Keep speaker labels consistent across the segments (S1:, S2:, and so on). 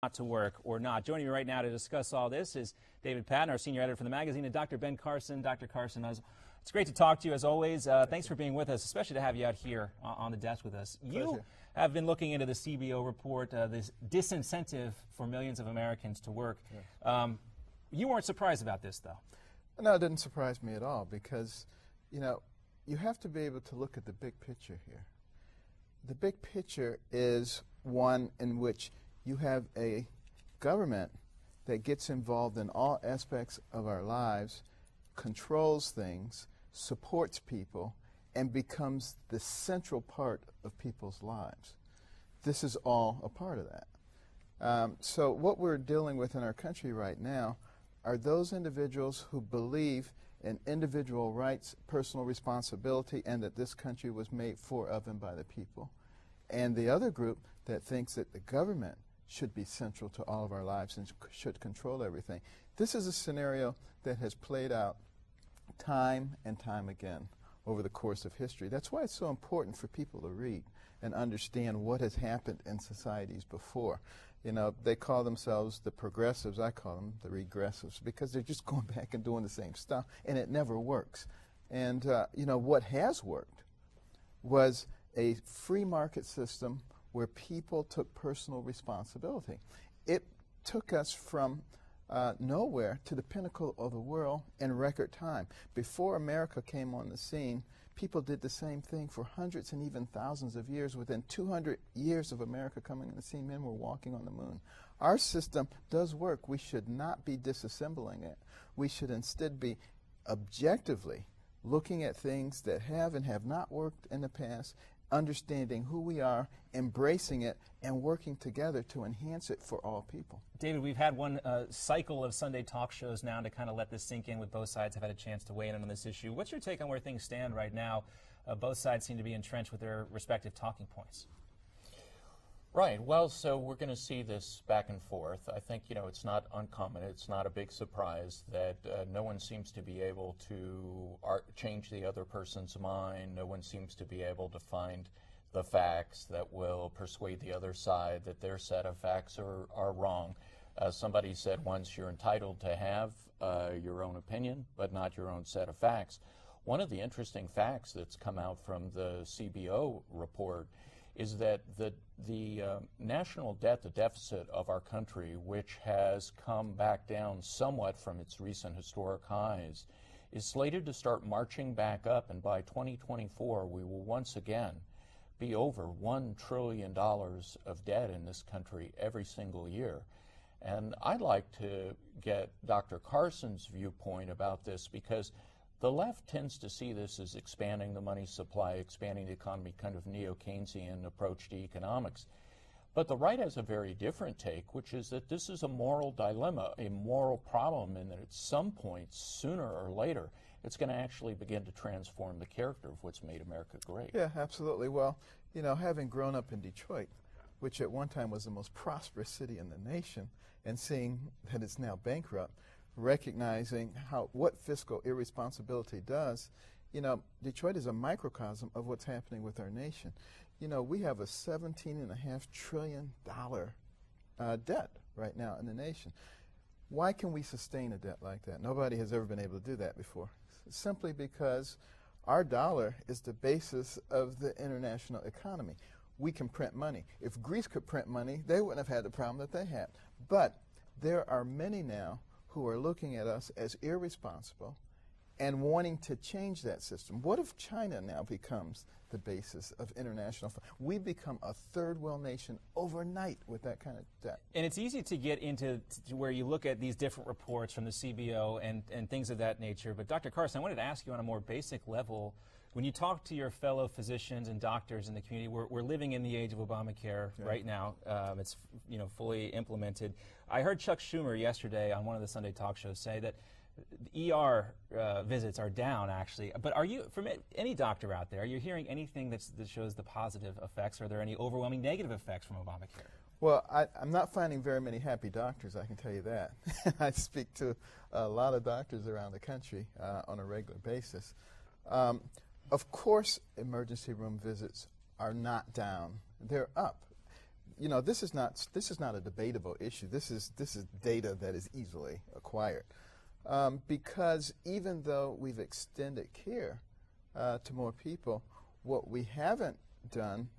S1: not to work or not. Joining me right now to discuss all this is David Patton, our senior editor for the magazine, and Dr. Ben Carson. Dr. Carson, it's great to talk to you as always. Thanks for being with us, especially to have you out here on the desk with us.
S2: Pleasure.
S1: You have been looking into the CBO report, this disincentive for millions of Americans to work. Yes. You weren't surprised about this, though.
S2: No, it didn't surprise me at all because, you know, you have to be able to look at the big picture here. The big picture is one in which you have a government that gets involved in all aspects of our lives, controls things, supports people, and becomes the central part of people's lives. This is all a part of that. So what we're dealing with in our country right now are those individuals who believe in individual rights, personal responsibility, and that this country was made for, of, and by the people. And the other group that thinks that the government should be central to all of our lives and should control everything. This is a scenario that has played out time and time again over the course of history. That's why it's so important for people to read and understand what has happened in societies before. You know, they call themselves the progressives. I call them the regressives because they're just going back and doing the same stuff, and it never works. And, you know, what has worked was a free market system where people took personal responsibility. It took us from nowhere to the pinnacle of the world in record time. Before America came on the scene, people did the same thing for hundreds and even thousands of years. Within 200 years of America coming on the scene, men were walking on the moon. Our system does work. We should not be disassembling it. We should instead be objectively looking at things that have and have not worked in the past, understanding who we are, embracing it, and working together to enhance it for all people.
S1: David, we've had one cycle of Sunday talk shows now to kind of let this sink in with both sides have had a chance to weigh in on this issue. What's your take on where things stand right now? Both sides seem to be entrenched with their respective talking points.
S3: Right. Well, so we're going to see this back and forth. I think, you know, it's not uncommon. It's not a big surprise that no one seems to be able to change the other person's mind. No one seems to be able to find the facts that will persuade the other side that their set of facts are wrong. Somebody said once, you're entitled to have your own opinion, but not your own set of facts. One of the interesting facts that's come out from the CBO report is that the national debt, the deficit of our country, which has come back down somewhat from its recent historic highs, is slated to start marching back up, and by 2024 we will once again be over $1 trillion of debt in this country every single year. And I'd like to get Dr. Carson's viewpoint about this, because the left tends to see this as expanding the money supply, expanding the economy, kind of neo-Keynesian approach to economics. But the right has a very different take, which is that this is a moral dilemma, a moral problem, and that at some point, sooner or later, it's going to actually begin to transform the character of what's made America great.
S2: Yeah, absolutely. Well, you know, having grown up in Detroit, which at one time was the most prosperous city in the nation, and seeing that it's now bankrupt, recognizing what fiscal irresponsibility does, you know, Detroit is a microcosm of what's happening with our nation. You know, we have a $17.5 trillion debt right now in the nation. Why can we sustain a debt like that? Nobody has ever been able to do that before. Simply because our dollar is the basis of the international economy. We can print money. If Greece could print money, they wouldn't have had the problem that they had. But there are many now who are looking at us as irresponsible and wanting to change that system. What if China now becomes the basis of international we become a third world nation overnight with that kind of debt?
S1: And it's easy to get into where you look at these different reports from the CBO and things of that nature. But Dr. Carson, I wanted to ask you on a more basic level, when you talk to your fellow physicians and doctors in the community, we're living in the age of Obamacare right now. It's fully implemented. I heard Chuck Schumer yesterday on one of the Sunday talk shows say that ER visits are down, actually. But are you, from any doctor out there, are you hearing anything that shows the positive effects? Are there any overwhelming negative effects from Obamacare?
S2: Well, I'm not finding very many happy doctors, I can tell you that. I speak to a lot of doctors around the country on a regular basis. Of course, emergency room visits are not down. They're up. you know, this is not a debatable issue. This is data that is easily acquired, because even though we've extended care to more people, what we haven't done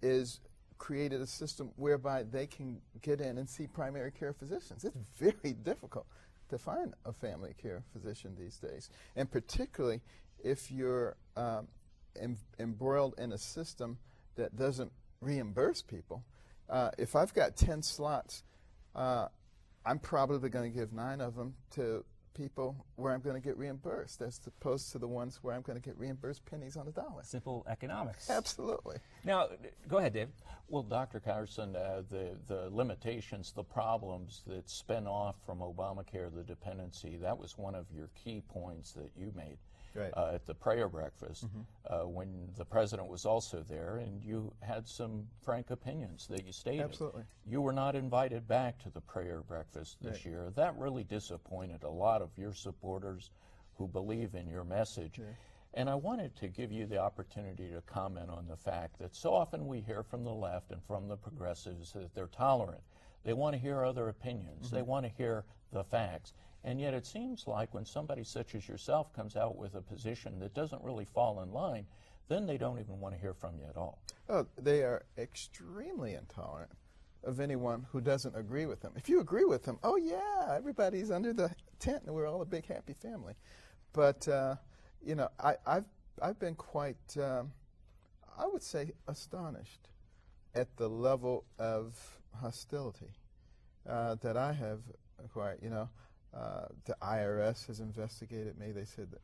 S2: is created a system whereby they can get in and see primary care physicians. It's very difficult to find a family care physician these days, and particularly if you're embroiled in a system that doesn't reimburse people. If I've got 10 slots, I'm probably going to give 9 of them to people where I'm going to get reimbursed, as opposed to the ones where I'm going to get reimbursed pennies on the dollar.
S1: Simple economics.
S2: Absolutely.
S1: Now, go ahead, Dave.
S3: Well, Dr. Carson, the limitations, the problems that spin off from Obamacare, the dependency, that was one of your key points that you made.
S2: Right.
S3: At the prayer breakfast, when the president was also there, and you had some frank opinions that you stated.
S2: Absolutely.
S3: You were not invited back to the prayer breakfast this year. That really disappointed a lot of your supporters who believe in your message.
S2: Yeah.
S3: And I wanted to give you the opportunity to comment on the fact that so often we hear from the left and from the progressives that they're tolerant. They want to hear other opinions. They want to hear the facts. And yet it seems like when somebody such as yourself comes out with a position that doesn't really fall in line, then they don't even want to hear from you at all.
S2: Oh, they are extremely intolerant of anyone who doesn't agree with them. If you agree with them, oh yeah, everybody's under the tent and we're all a big happy family. But you know, I've been quite, I would say, astonished at the level of hostility that I have acquired. You know, the IRS has investigated me. They said that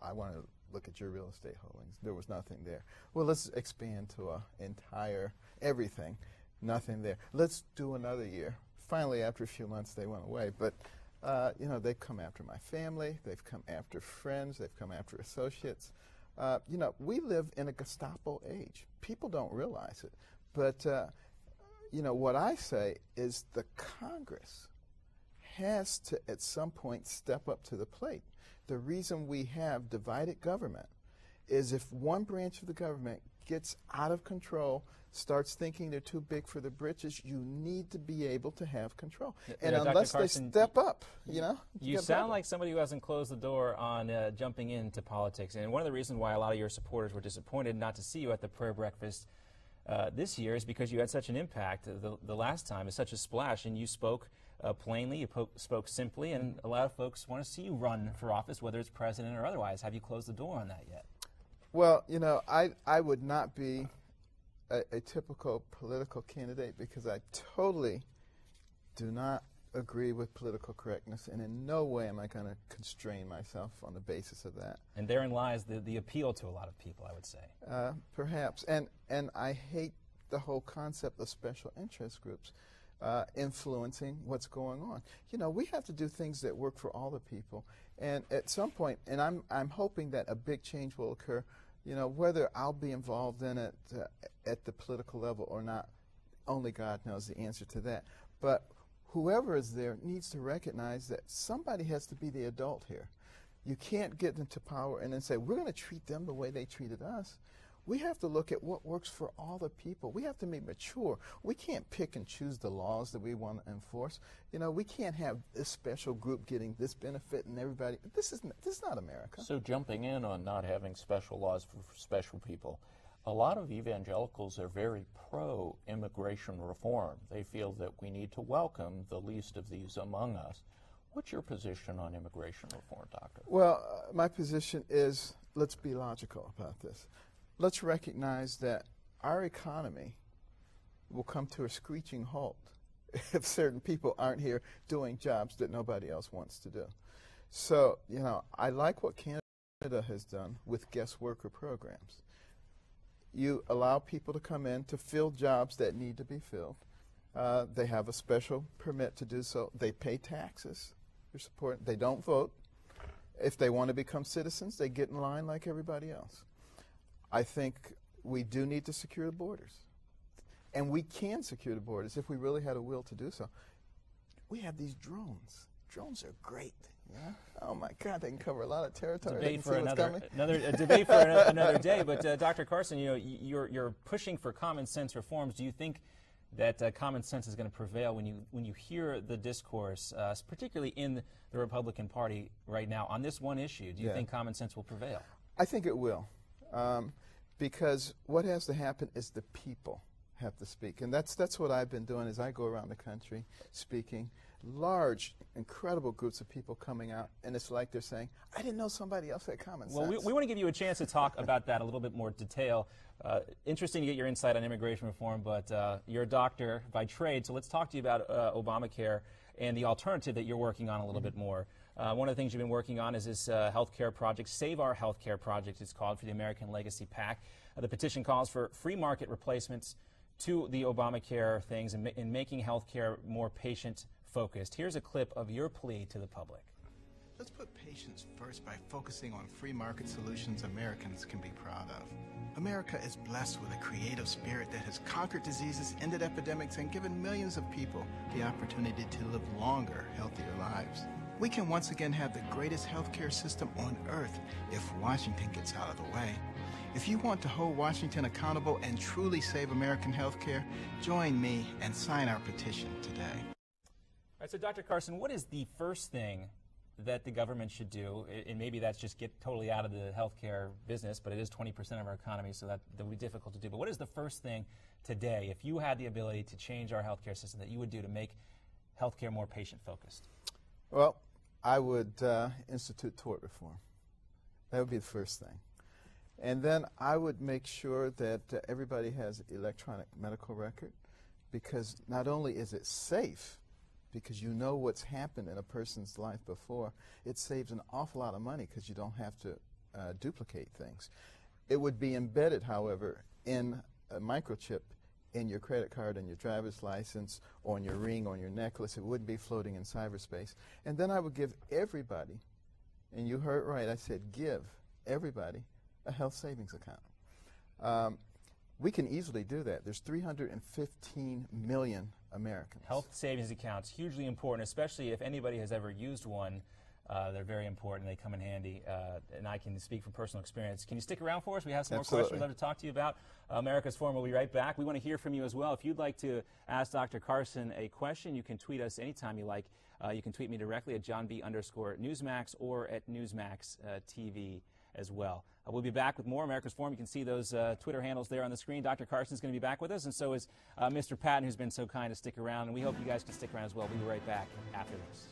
S2: I want to look at your real estate holdings. There was nothing there. Well, let's expand to a entire everything. Nothing there. Let's do another year. Finally, after a few months, they went away. But you know, they've come after my family. They've come after friends. They've come after associates. You know, we live in a Gestapo age. People don't realize it. But you know, what I say is the Congress has to, at some point, step up to the plate. The reason we have divided government is if one branch of the government gets out of control, starts thinking they're too big for the britches, you need to be able to have control. And unless Carson, they step up, you know.
S1: You sound like somebody who hasn't closed the door on jumping into politics. And one of the reasons why a lot of your supporters were disappointed not to see you at the prayer breakfast this year is because you had such an impact the last time, is such a splash, and you spoke plainly, you spoke simply, and a lot of folks want to see you run for office, whether it's president or otherwise. Have you closed the door on that yet?
S2: Well, you know, I would not be a typical political candidate because I totally do not agree with political correctness, and in no way am I going to constrain myself on the basis of that.
S1: And therein lies the appeal to a lot of people, I would say.
S2: Perhaps. And I hate the whole concept of special interest groups influencing what's going on. You know, we have to do things that work for all the people. And at some point, and I'm hoping that a big change will occur, you know, whether I'll be involved in it at the political level or not, only God knows the answer to that. But whoever is there needs to recognize that somebody has to be the adult here. You can't get into power and then say, we're going to treat them the way they treated us. We have to look at what works for all the people. We have to be mature. We can't pick and choose the laws that we want to enforce. You know, we can't have this special group getting this benefit and everybody. This is not America.
S3: So jumping in on not having special laws for special people, a lot of evangelicals are very pro-immigration reform. They feel that we need to welcome the least of these among us. What's your position on immigration reform, Doctor?
S2: Well, my position is, let's be logical about this. Let's recognize that our economy will come to a screeching halt if certain people aren't here doing jobs that nobody else wants to do. So, you know, I like what Canada has done with guest worker programs. You allow people to come in to fill jobs that need to be filled. They have a special permit to do so. They pay taxes. They don't vote. If they want to become citizens, they get in line like everybody else. I think we do need to secure the borders. And we can secure the borders if we really had a will to do so. We have these drones. Drones are great. Yeah? Oh my God, they can cover a lot of territory.
S1: Debate for another debate for another day. But Dr. Carson, you know, you're pushing for common sense reforms. Do you think that common sense is going to prevail when you hear the discourse, particularly in the Republican Party right now, on this one issue? Do you think common sense will prevail?
S2: I think it will, because what has to happen is the people have to speak, and that's what I've been doing. As I go around the country speaking, large, incredible groups of people coming out, and it's like they're saying, "I didn't know somebody else had common sense."
S1: Well, we want to give you a chance to talk about that a little bit more detail. Interesting to get your insight on immigration reform, but you're a doctor by trade, so let's talk to you about Obamacare and the alternative that you're working on a little bit more. One of the things you've been working on is this healthcare project, Save Our Healthcare Project, it's called, for the American Legacy PAC. The petition calls for free market replacements to the Obamacare things and in making healthcare more patient-focused. Here's a clip of your plea to the public.
S4: Let's put patients first by focusing on free market solutions Americans can be proud of. America is blessed with a creative spirit that has conquered diseases, ended epidemics, and given millions of people the opportunity to live longer, healthier lives. We can once again have the greatest healthcare system on earth if Washington gets out of the way. If you want to hold Washington accountable and truly save American healthcare, join me and sign our petition today.
S1: All right, so Dr. Carson, what is the first thing that the government should do? And maybe that's just get totally out of the healthcare business, but it is 20% of our economy, so that would be difficult to do. But what is the first thing today, if you had the ability to change our healthcare system, that you would do to make healthcare more patient-focused?
S2: Well, I would institute tort reform. That would be the first thing. And then I would make sure that everybody has electronic medical record, because not only is it safe, because you know what's happened in a person's life before, it saves an awful lot of money because you don't have to duplicate things. It would be embedded, however, in a microchip in your credit card and your driver's license, or on your ring, or on your necklace. It wouldn't be floating in cyberspace. And then I would give everybody, and you heard right, I said give everybody a health savings account. We can easily do that. There's 315 million Americans.
S1: Health savings accounts, hugely important, especially if anybody has ever used one. They're very important. They come in handy, and I can speak from personal experience. Can you stick around for us? We have some more questions we'd love to talk to you about. America's Forum will be right back. We want to hear from you as well. If you'd like to ask Dr. Carson a question, you can tweet us anytime you like. You can tweet me directly at JohnB_Newsmax or at Newsmax TV as well. We'll be back with more America's Forum. You can see those Twitter handles there on the screen. Dr. Carson's going to be back with us, and so is Mr. Patton, who's been so kind to stick around. And we hope you guys can stick around as well. We'll be right back after this.